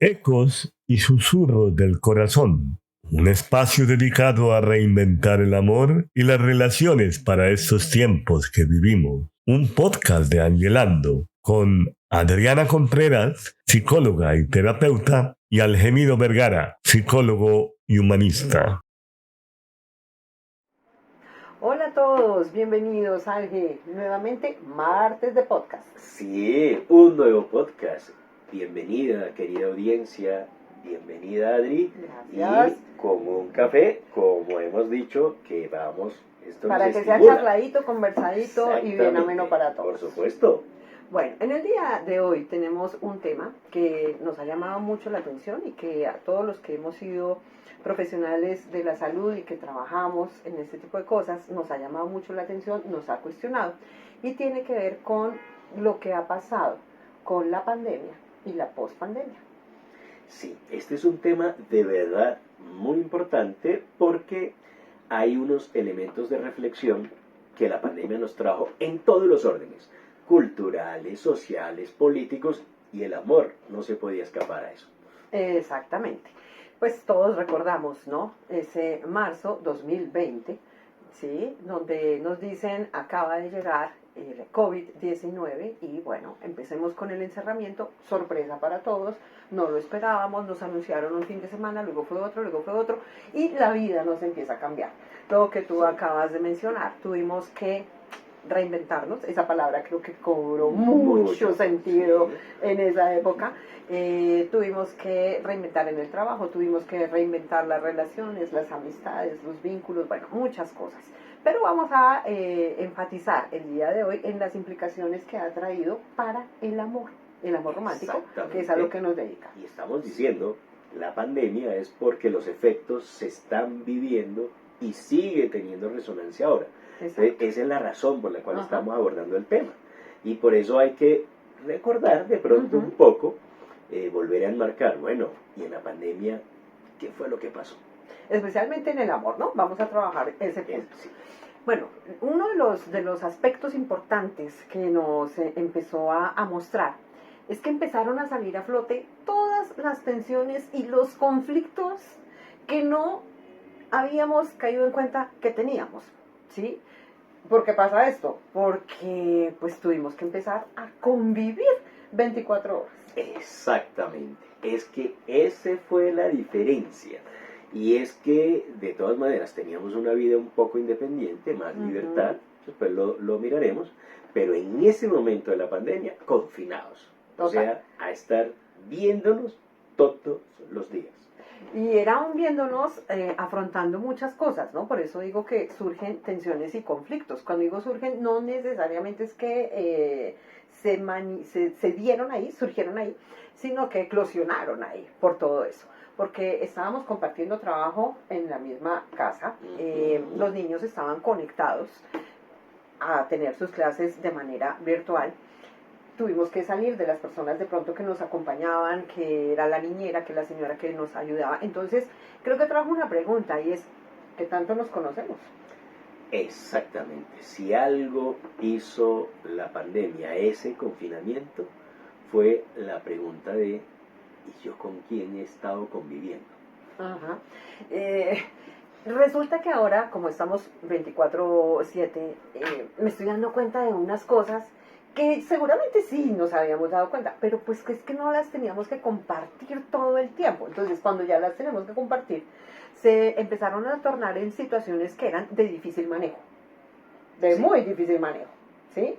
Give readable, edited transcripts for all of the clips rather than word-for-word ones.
Ecos y susurros del corazón. Un espacio dedicado a reinventar el amor y las relaciones para estos tiempos que vivimos. Un podcast de Angelando con Adriana Contreras, psicóloga y terapeuta, y Algemido Vergara, psicólogo y humanista. Hola a todos, bienvenidos a nuevamente martes de podcast. Sí, un nuevo podcast. Bienvenida, querida audiencia. Bienvenida, Adri. Gracias. Y con un café, como hemos dicho, que vamos. Esto Para nos que sea estimula. charladito, conversadito y bien ameno para todos. Por supuesto. Bueno, en el día de hoy tenemos un tema que nos ha llamado mucho la atención y que a todos los que hemos sido profesionales de la salud y que trabajamos en este tipo de cosas nos ha llamado mucho la atención, nos ha cuestionado y tiene que ver con lo que ha pasado con la pandemia y la pospandemia. Sí, este es un tema de verdad muy importante porque hay unos elementos de reflexión que la pandemia nos trajo en todos los órdenes, culturales, sociales, políticos, y el amor no se podía escapar a eso. Exactamente. Pues todos recordamos, ¿no? Ese marzo 2020, ¿sí? Donde nos dicen acaba de llegar el COVID-19 y bueno, empecemos con el encerramiento, sorpresa para todos, no lo esperábamos, nos anunciaron un fin de semana, luego fue otro y la vida nos empieza a cambiar. Lo que tú acabas de mencionar, tuvimos que reinventarnos, esa palabra creo que cobró mucho sentido en esa época. Tuvimos que reinventar en el trabajo, tuvimos que reinventar las relaciones, las amistades, los vínculos, bueno, muchas cosas. Pero vamos a enfatizar el día de hoy en las implicaciones que ha traído para el amor romántico, que es a lo que nos dedica. Y estamos diciendo, la pandemia es porque los efectos se están viviendo y sigue teniendo resonancia ahora. Esa es la razón por la cual estamos abordando el tema. Y por eso hay que recordar de pronto un poco, volver a enmarcar, bueno, y en la pandemia, ¿qué fue lo que pasó? Especialmente en el amor, ¿no? Vamos a trabajar ese punto. Sí. Bueno, uno de los aspectos importantes que nos empezó a mostrar es que empezaron a salir a flote todas las tensiones y los conflictos que no habíamos caído en cuenta que teníamos, ¿sí? ¿Por qué pasa esto? Porque pues tuvimos que empezar a convivir 24 horas. Exactamente, es que esa fue la diferencia. Y es que de todas maneras teníamos una vida un poco independiente, más libertad, después lo miraremos, pero en ese momento de la pandemia, confinados. Total. O sea, a estar viéndonos todos los días. Y era un viéndonos afrontando muchas cosas, ¿no? Por eso digo que surgen tensiones y conflictos. Cuando digo surgen, no necesariamente es que se dieron ahí, surgieron ahí, sino que eclosionaron ahí por todo eso. Porque estábamos compartiendo trabajo en la misma casa, los niños estaban conectados a tener sus clases de manera virtual. Tuvimos que salir de las personas de pronto que nos acompañaban, que era la niñera, que la señora que nos ayudaba. Entonces, creo que trajo una pregunta y es, ¿qué tanto nos conocemos? Exactamente. Si algo hizo la pandemia, ese confinamiento, fue la pregunta de ¿y yo con quién he estado conviviendo? Ajá. Resulta que ahora, como estamos 24/7, me estoy dando cuenta de unas cosas que seguramente sí nos habíamos dado cuenta, pero pues que es que no las teníamos que compartir todo el tiempo. Entonces, cuando ya las tenemos que compartir, se empezaron a tornar en situaciones que eran de difícil manejo, muy difícil manejo, ¿sí?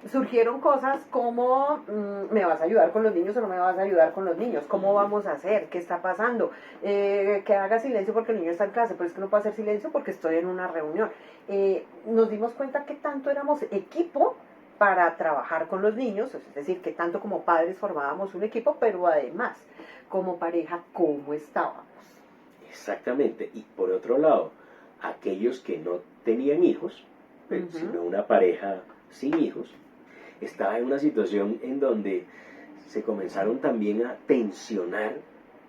Surgieron cosas como ¿me vas a ayudar con los niños o no me vas a ayudar con los niños? ¿Cómo vamos a hacer? ¿Qué está pasando? Que haga silencio porque el niño está en clase, pero es que no puedo hacer silencio porque estoy en una reunión. Nos dimos cuenta que tanto éramos equipo para trabajar con los niños, es decir, que tanto como padres formábamos un equipo, pero además como pareja, ¿cómo estábamos? Exactamente, y por otro lado, aquellos que no tenían hijos, sino una pareja sin hijos, estaba en una situación en donde se comenzaron también a tensionar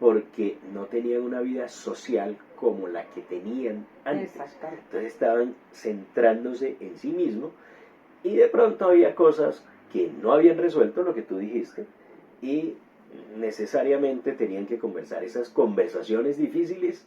porque no tenían una vida social como la que tenían antes. Entonces estaban centrándose en sí mismos y de pronto había cosas que no habían resuelto, lo que tú dijiste, y necesariamente tenían que conversar, esas conversaciones difíciles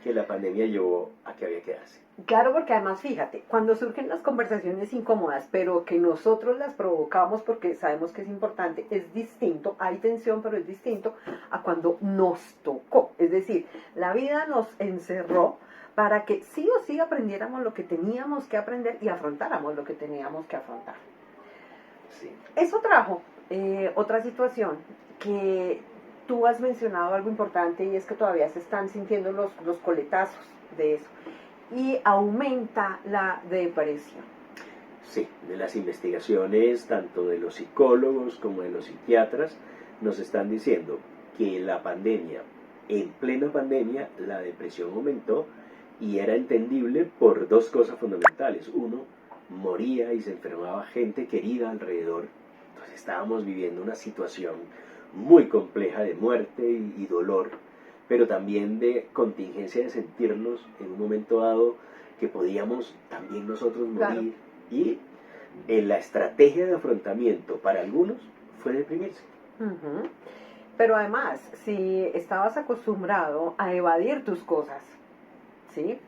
que la pandemia llevó a que había que darse. Claro, porque además, fíjate, cuando surgen las conversaciones incómodas, pero que nosotros las provocamos porque sabemos que es importante, es distinto, hay tensión, pero es distinto a cuando nos tocó. Es decir, la vida nos encerró para que sí o sí aprendiéramos lo que teníamos que aprender y afrontáramos lo que teníamos que afrontar. Sí. Eso trajo otra situación que tú has mencionado algo importante, y es que todavía se están sintiendo los coletazos de eso. Y aumenta la depresión. Sí, de las investigaciones tanto de los psicólogos como de los psiquiatras nos están diciendo que la pandemia, en plena pandemia, la depresión aumentó y era entendible por dos cosas fundamentales. Uno, moría y se enfermaba gente querida alrededor. Entonces estábamos viviendo una situación muy compleja de muerte y dolor, pero también de contingencia de sentirnos en un momento dado que podíamos también nosotros morir. Claro. Y la estrategia de afrontamiento para algunos fue deprimirse. Uh-huh. Pero además, si estabas acostumbrado a evadir tus cosas, ¿sí?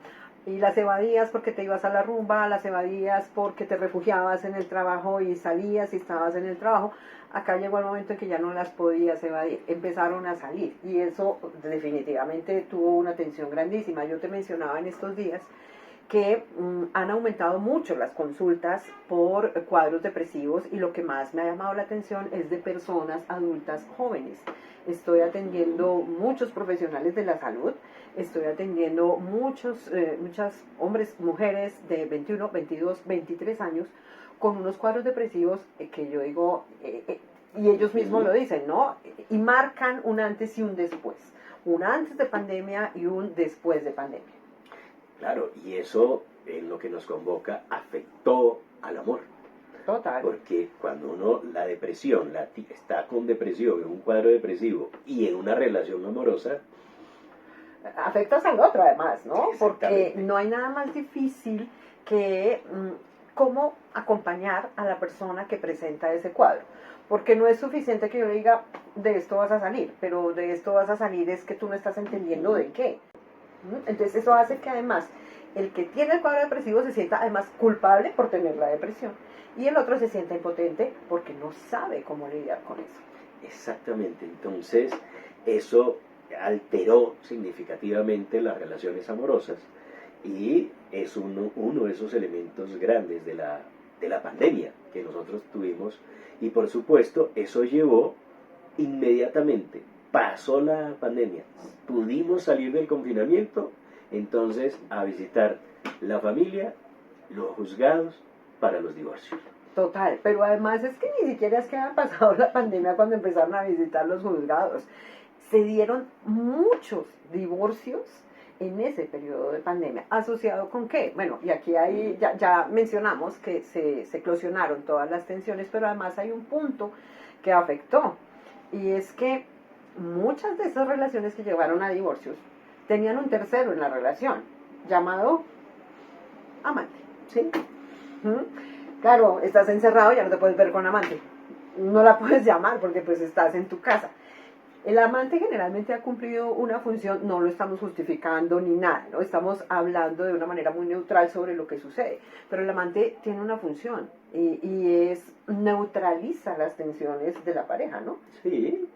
Y las evadías porque te ibas a la rumba, las evadías porque te refugiabas en el trabajo y salías y estabas en el trabajo, acá llegó el momento en que ya no las podías evadir, empezaron a salir y eso definitivamente tuvo una tensión grandísima. Yo te mencionaba en estos días que han aumentado mucho las consultas por cuadros depresivos y lo que más me ha llamado la atención es de personas adultas jóvenes. Estoy atendiendo muchos profesionales de la salud, estoy atendiendo muchos hombres, mujeres de 21, 22, 23 años con unos cuadros depresivos que yo digo, y ellos mismos lo dicen, ¿no? Y marcan un antes y un después, un antes de pandemia y un después de pandemia. Claro, y eso en lo que nos convoca afectó al amor. Total. Porque cuando uno, la depresión, está con depresión, en un cuadro depresivo y en una relación amorosa, afectas al otro además, ¿no? Porque no hay nada más difícil que cómo acompañar a la persona que presenta ese cuadro. Porque no es suficiente que yo diga, de esto vas a salir, pero de esto vas a salir es que tú no estás entendiendo de qué. Entonces eso hace que además el que tiene el cuadro depresivo se sienta además culpable por tener la depresión y el otro se sienta impotente porque no sabe cómo lidiar con eso. Exactamente, entonces eso alteró significativamente las relaciones amorosas y es uno de esos elementos grandes de la pandemia que nosotros tuvimos y por supuesto eso llevó inmediatamente, pasó la pandemia, pudimos salir del confinamiento, entonces a visitar la familia, los juzgados para los divorcios. Total, pero además es que ni siquiera es que haya pasado la pandemia cuando empezaron a visitar los juzgados. Se dieron muchos divorcios en ese periodo de pandemia. ¿Asociado con qué? Bueno, y aquí hay, ya mencionamos que se eclosionaron todas las tensiones, pero además hay un punto que afectó, y es que muchas de esas relaciones que llevaron a divorcios tenían un tercero en la relación, llamado amante, ¿sí? Claro, estás encerrado, ya no te puedes ver con amante, no la puedes llamar porque pues estás en tu casa. El amante generalmente ha cumplido una función, no lo estamos justificando ni nada, ¿no? Estamos hablando de una manera muy neutral sobre lo que sucede, pero el amante tiene una función y es neutraliza las tensiones de la pareja, ¿no? Sí,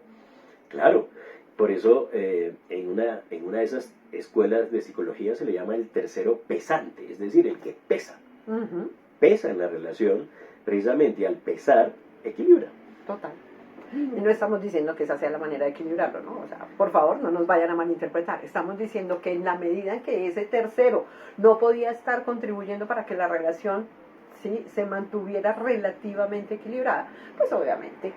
claro. Por eso en una de esas escuelas de psicología se le llama el tercero pesante, es decir, el que pesa. Uh-huh. Pesa en la relación, precisamente, y al pesar, equilibra. Total. Y no estamos diciendo que esa sea la manera de equilibrarlo, ¿no? O sea, por favor, no nos vayan a malinterpretar. Estamos diciendo que en la medida en que ese tercero no podía estar contribuyendo para que la relación, ¿sí?, se mantuviera relativamente equilibrada, pues obviamente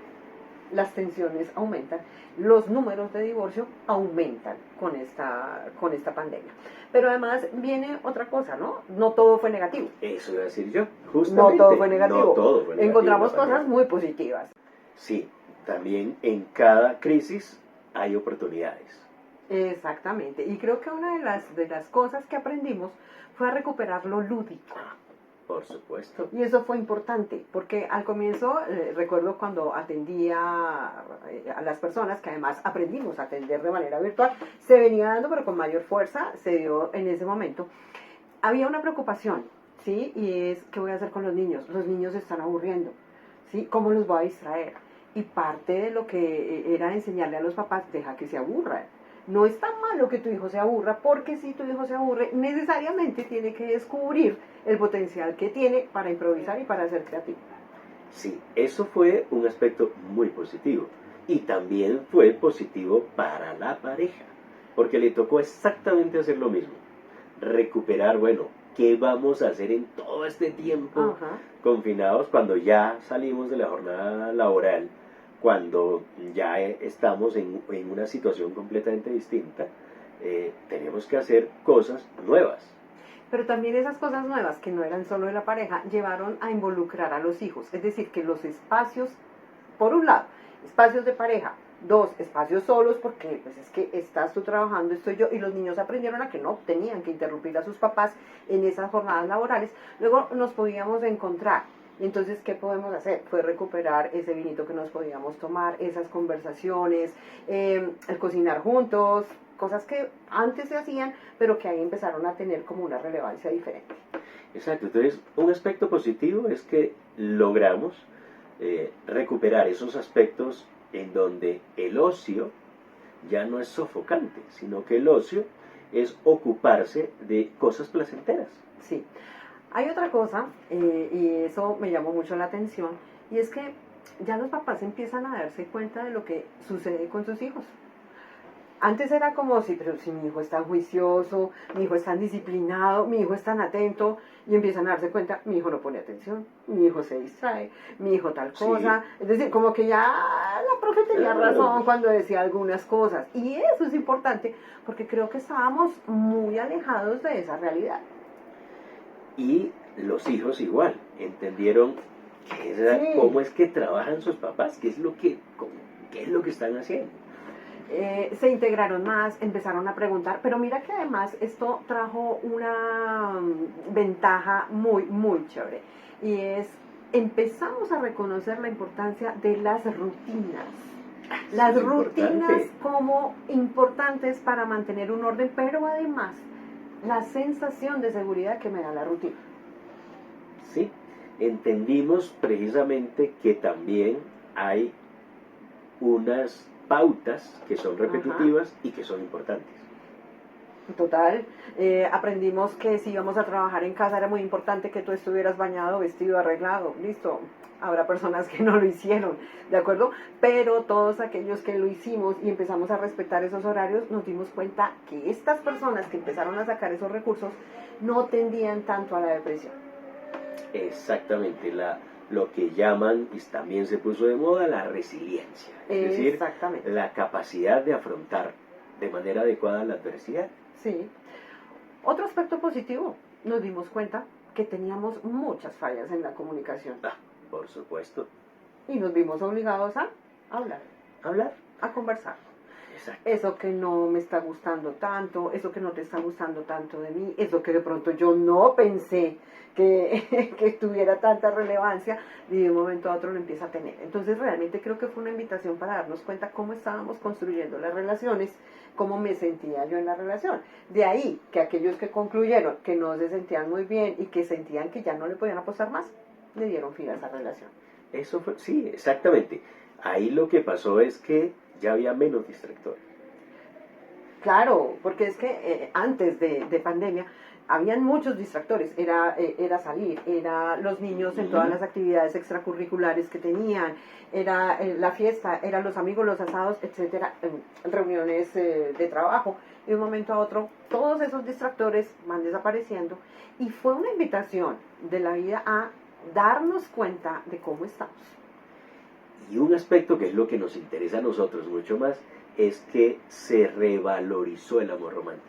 las tensiones aumentan, los números de divorcio aumentan con esta pandemia. Pero además viene otra cosa, ¿no? No todo fue negativo. Eso iba a decir yo, justamente. No todo fue negativo. No todo fue negativo. Encontramos cosas muy positivas. Sí, también en cada crisis hay oportunidades. Exactamente. Y creo que una de las cosas que aprendimos fue a recuperar lo lúdico. Por supuesto. Y eso fue importante, porque al comienzo, recuerdo cuando atendía a las personas, que además aprendimos a atender de manera virtual, se venía dando, pero con mayor fuerza, se dio en ese momento. Había una preocupación, ¿sí? Y es, ¿qué voy a hacer con los niños? Los niños se están aburriendo, ¿sí? ¿Cómo los voy a distraer? Y parte de lo que era enseñarle a los papás, deja que se aburran. No es tan malo que tu hijo se aburra, porque si tu hijo se aburre, necesariamente tiene que descubrir el potencial que tiene para improvisar y para ser creativo. Sí, eso fue un aspecto muy positivo. Y también fue positivo para la pareja, porque le tocó exactamente hacer lo mismo. Recuperar, bueno, ¿qué vamos a hacer en todo este tiempo confinados cuando ya salimos de la jornada laboral? Cuando ya estamos en una situación completamente distinta, tenemos que hacer cosas nuevas. Pero también esas cosas nuevas, que no eran solo de la pareja, llevaron a involucrar a los hijos. Es decir, que los espacios, por un lado, espacios de pareja, dos, espacios solos, porque pues es que estás tú trabajando, estoy yo, y los niños aprendieron a que no tenían que interrumpir a sus papás en esas jornadas laborales. Luego nos podíamos encontrar. Entonces, ¿qué podemos hacer? Fue recuperar ese vinito que nos podíamos tomar, esas conversaciones, el cocinar juntos, cosas que antes se hacían, pero que ahí empezaron a tener como una relevancia diferente. Exacto, entonces un aspecto positivo es que logramos recuperar esos aspectos en donde el ocio ya no es sofocante, sino que el ocio es ocuparse de cosas placenteras. Sí. Hay otra cosa, y eso me llamó mucho la atención, y es que ya los papás empiezan a darse cuenta de lo que sucede con sus hijos. Antes era como, sí, pero si mi hijo es tan juicioso, mi hijo es tan disciplinado, mi hijo es tan atento, y empiezan a darse cuenta, mi hijo no pone atención, mi hijo se distrae, mi hijo tal cosa. Sí. Es decir, como que ya la profe tenía razón cuando decía algunas cosas. Y eso es importante, porque creo que estábamos muy alejados de esa realidad. Y los hijos igual, entendieron cómo es que trabajan sus papás, qué es lo que están haciendo. Se integraron más, empezaron a preguntar, pero mira que además esto trajo una ventaja muy, muy chévere, y es, empezamos a reconocer la importancia de las rutinas. Las rutinas como importantes para mantener un orden, pero además la sensación de seguridad que me da la rutina. Sí, entendimos precisamente que también hay unas pautas que son repetitivas y que son importantes. Total, aprendimos que si íbamos a trabajar en casa era muy importante que tú estuvieras bañado, vestido, arreglado, listo. Habrá personas que no lo hicieron, ¿de acuerdo? Pero todos aquellos que lo hicimos y empezamos a respetar esos horarios, nos dimos cuenta que estas personas que empezaron a sacar esos recursos no tendían tanto a la depresión. Exactamente, lo que llaman, y también se puso de moda, la resiliencia. Es decir, la capacidad de afrontar de manera adecuada la adversidad. Sí. Otro aspecto positivo, nos dimos cuenta que teníamos muchas fallas en la comunicación. Por supuesto. Y nos vimos obligados a hablar, a conversar. Exacto. Eso que no me está gustando tanto, eso que no te está gustando tanto de mí, eso que de pronto yo no pensé que tuviera tanta relevancia, y de un momento a otro lo empieza a tener. Entonces realmente creo que fue una invitación para darnos cuenta cómo estábamos construyendo las relaciones, cómo me sentía yo en la relación. De ahí que aquellos que concluyeron que no se sentían muy bien y que sentían que ya no le podían apostar más, le dieron fin a esa relación. Eso fue, sí, exactamente. Ahí lo que pasó es que ya había menos distractores. Claro, porque es que antes de pandemia habían muchos distractores, era salir, era los niños en todas las actividades extracurriculares que tenían, era la fiesta, eran los amigos, los asados, etcétera, reuniones de trabajo. De un momento a otro, todos esos distractores van desapareciendo, y fue una invitación de la vida a darnos cuenta de cómo estamos. Y un aspecto que es lo que nos interesa a nosotros mucho más es que se revalorizó el amor romántico.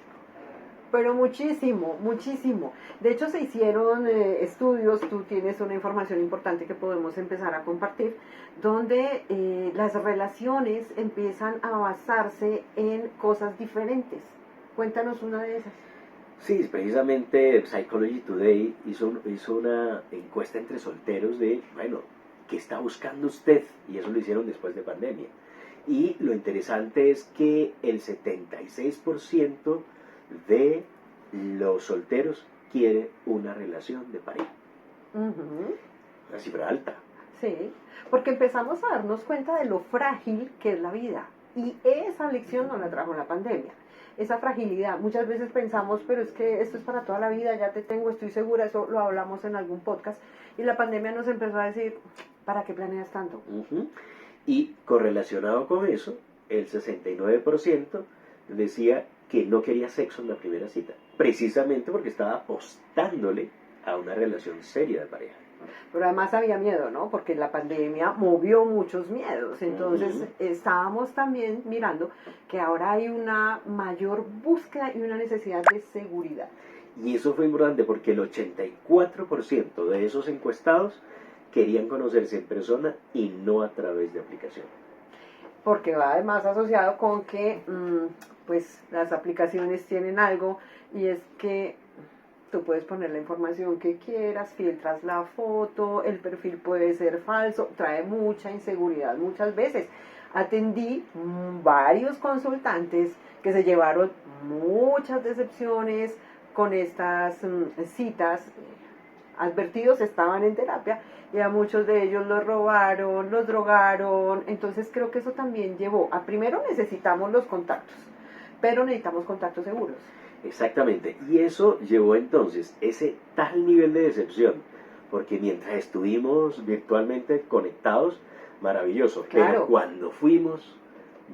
Pero muchísimo, muchísimo. De hecho, se hicieron estudios, tú tienes una información importante que podemos empezar a compartir, donde las relaciones empiezan a basarse en cosas diferentes. Cuéntanos una de esas. Sí, precisamente Psychology Today hizo una encuesta entre solteros de, bueno, ¿qué está buscando usted? Y eso lo hicieron después de pandemia. Y lo interesante es que el 76% de los solteros quiere una relación de pareja. Ujú. Una cifra alta. Sí, porque empezamos a darnos cuenta de lo frágil que es la vida. Y esa lección nos la trajo la pandemia. Esa fragilidad. Muchas veces pensamos, pero es que esto es para toda la vida, ya te tengo, estoy segura, eso lo hablamos en algún podcast. Y la pandemia nos empezó a decir, ¿para qué planeas tanto? Uh-huh. Y correlacionado con eso, el 69% decía que no quería sexo en la primera cita, precisamente porque estaba apostándole a una relación seria de pareja. Pero además había miedo, ¿no? Porque la pandemia movió muchos miedos. Entonces estábamos también mirando que ahora hay una mayor búsqueda y una necesidad de seguridad. Y eso fue importante porque el 84% de esos encuestados querían conocerse en persona y no a través de aplicación. Porque va además asociado con que pues las aplicaciones tienen algo, y es que tú puedes poner la información que quieras, filtras la foto, el perfil puede ser falso, trae mucha inseguridad muchas veces. Atendí varios consultantes que se llevaron muchas decepciones con estas citas. Advertidos estaban en terapia y a muchos de ellos los robaron, los drogaron. Entonces creo que eso también llevó a, primero necesitamos los contactos, pero necesitamos contactos seguros. Exactamente, y eso llevó entonces ese tal nivel de decepción, porque mientras estuvimos virtualmente conectados, maravilloso, Claro. Pero cuando fuimos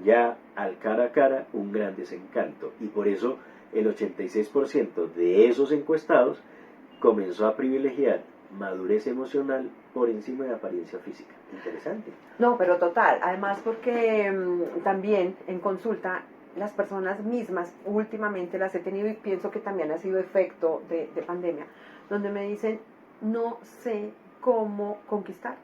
ya al cara a cara, un gran desencanto, y por eso el 86% de esos encuestados comenzó a privilegiar madurez emocional por encima de apariencia física. Interesante. No, pero total, además porque también en consulta las personas mismas, últimamente las he tenido y pienso que también ha sido efecto de pandemia, donde me dicen, no sé cómo conquistar.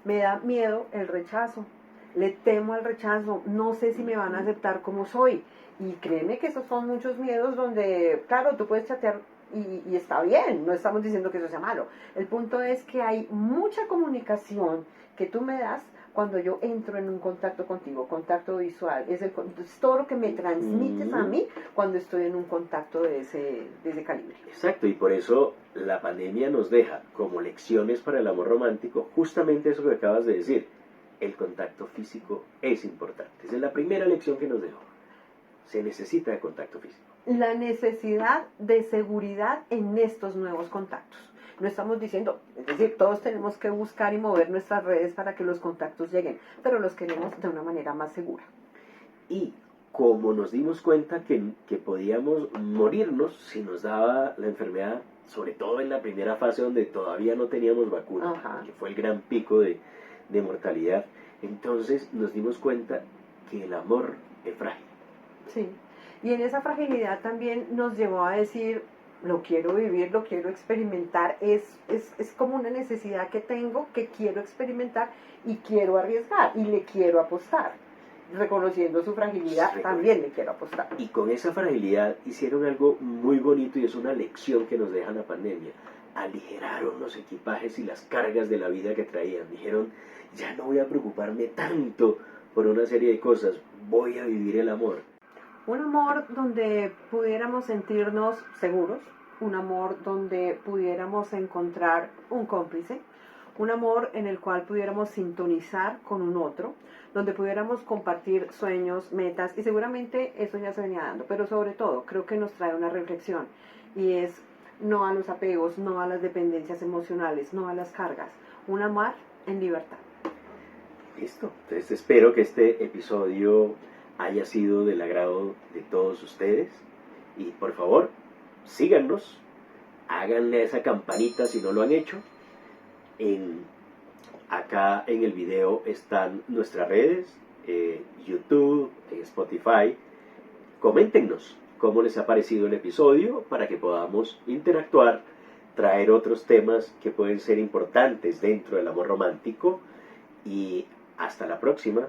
Me da miedo el rechazo, le temo al rechazo, no sé si me van a aceptar como soy. Y créeme que esos son muchos miedos donde, claro, tú puedes chatear y está bien, no estamos diciendo que eso sea malo. El punto es que hay mucha comunicación que tú me das cuando yo entro en un contacto contigo, contacto visual, es todo lo que me transmites a mí cuando estoy en un contacto de ese calibre. Exacto, y por eso la pandemia nos deja como lecciones para el amor romántico justamente eso que acabas de decir, el contacto físico es importante. Esa es la primera lección que nos dejó, se necesita de contacto físico. La necesidad de seguridad en estos nuevos contactos. No estamos diciendo, es decir, todos tenemos que buscar y mover nuestras redes para que los contactos lleguen, pero los queremos de una manera más segura. Y como nos dimos cuenta que podíamos morirnos si nos daba la enfermedad, sobre todo en la primera fase donde todavía no teníamos vacuna, Ajá. que fue el gran pico de mortalidad, entonces nos dimos cuenta que el amor es frágil. Sí, y en esa fragilidad también nos llevó a decir, lo quiero vivir, lo quiero experimentar, es como una necesidad que tengo, que quiero experimentar y quiero arriesgar y le quiero apostar. Reconociendo su fragilidad, también le quiero apostar. Y con esa fragilidad hicieron algo muy bonito y es una lección que nos deja la pandemia. Aligeraron los equipajes y las cargas de la vida que traían. Dijeron, ya no voy a preocuparme tanto por una serie de cosas, voy a vivir el amor. Un amor donde pudiéramos sentirnos seguros, un amor donde pudiéramos encontrar un cómplice, un amor en el cual pudiéramos sintonizar con un otro, donde pudiéramos compartir sueños, metas, y seguramente eso ya se venía dando, pero sobre todo creo que nos trae una reflexión, y es no a los apegos, no a las dependencias emocionales, no a las cargas, un amar en libertad. Listo, entonces espero que este episodio haya sido del agrado de todos ustedes, y por favor, síganos, háganle esa campanita si no lo han hecho. Acá en el video están nuestras redes, YouTube, Spotify. Coméntenos cómo les ha parecido el episodio para que podamos interactuar, traer otros temas que pueden ser importantes dentro del amor romántico. Y hasta la próxima.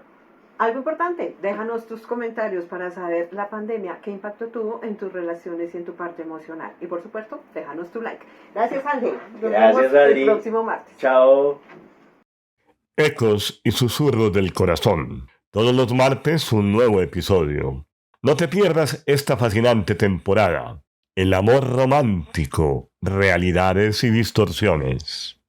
Algo importante, déjanos tus comentarios para saber la pandemia, qué impacto tuvo en tus relaciones y en tu parte emocional. Y por supuesto, déjanos tu like. Gracias, Ángel. Nos Gracias, vemos Adri. el próximo martes. Chao. Ecos y susurros del corazón. Todos los martes un nuevo episodio. No te pierdas esta fascinante temporada. El amor romántico, realidades y distorsiones.